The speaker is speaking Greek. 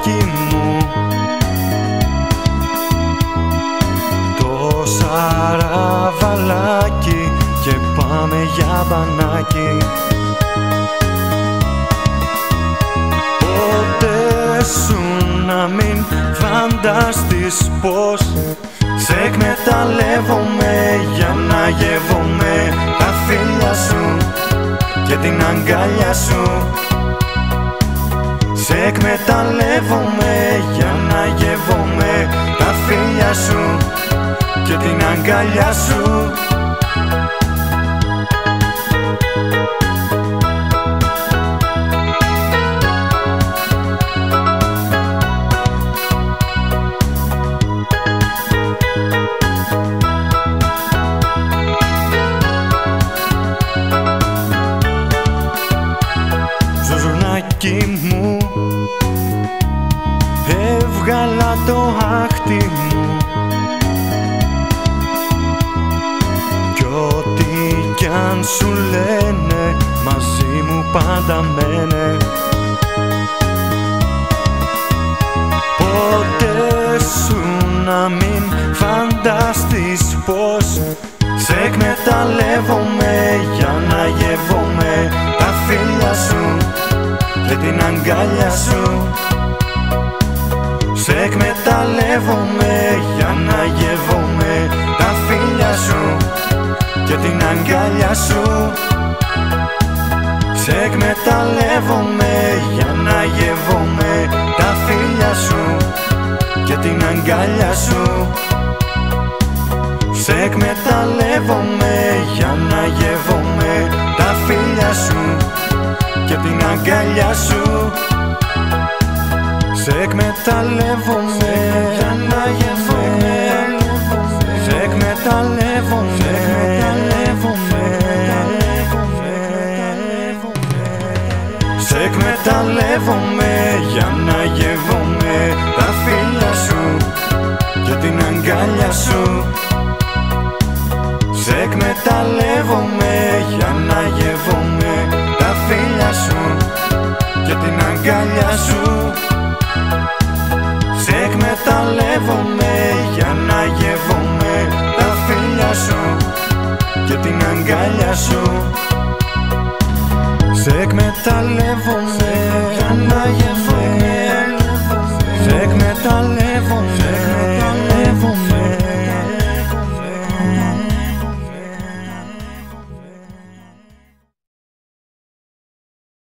ζωζουνάκι μου, το σαραβαλάκι και πάμε για μπανάκι. Ποτέ σου να μην φανταστείς πως σε εκμεταλλεύομαι για να γεύομαι τα φίλια σου και την αγκάλια σου. Σε εκμεταλλεύομαι για να γεύομαι τα φίλια σου και την αγκάλια σου. Ζωζουνάκι μου, έβγαλα το άχτι μου κι ό,τι κι αν σου λένε μαζί μου πάντα μένε. Ποτέ σου να μην φανταστείς πως σε εκμεταλλεύομαι για να γεύομαι τα φίλια σου και την αγκάλια σου. Σε εκμεταλλεύομαι για να γεύομαι τα φίλια σου και την αγκάλια σου. Σε εκμεταλλεύομαι για να γεύομαι τα φίλια σου και την αγκάλια σου. Σε εκμεταλλεύομαι για να γεύομαι τα φίλια σου και την αγκάλια σου. Σε εκμεταλλεύομαι για να γεύομαι, σε εκμεταλλεύομαι, σε εκμεταλλεύομαι για να γεύομαι τα φίλια σου και την αγκάλια σου. Σε εκμεταλλεύομαι για να γεύομαι τα φίλια σου και την αγκάλια σου. Σε εκμεταλλεύομαι για να γεύομαι τα φίλια σου και την αγκάλια σου. Σε εκμεταλλεύομαι για να γεύομαι, σε εκμεταλλεύομαι.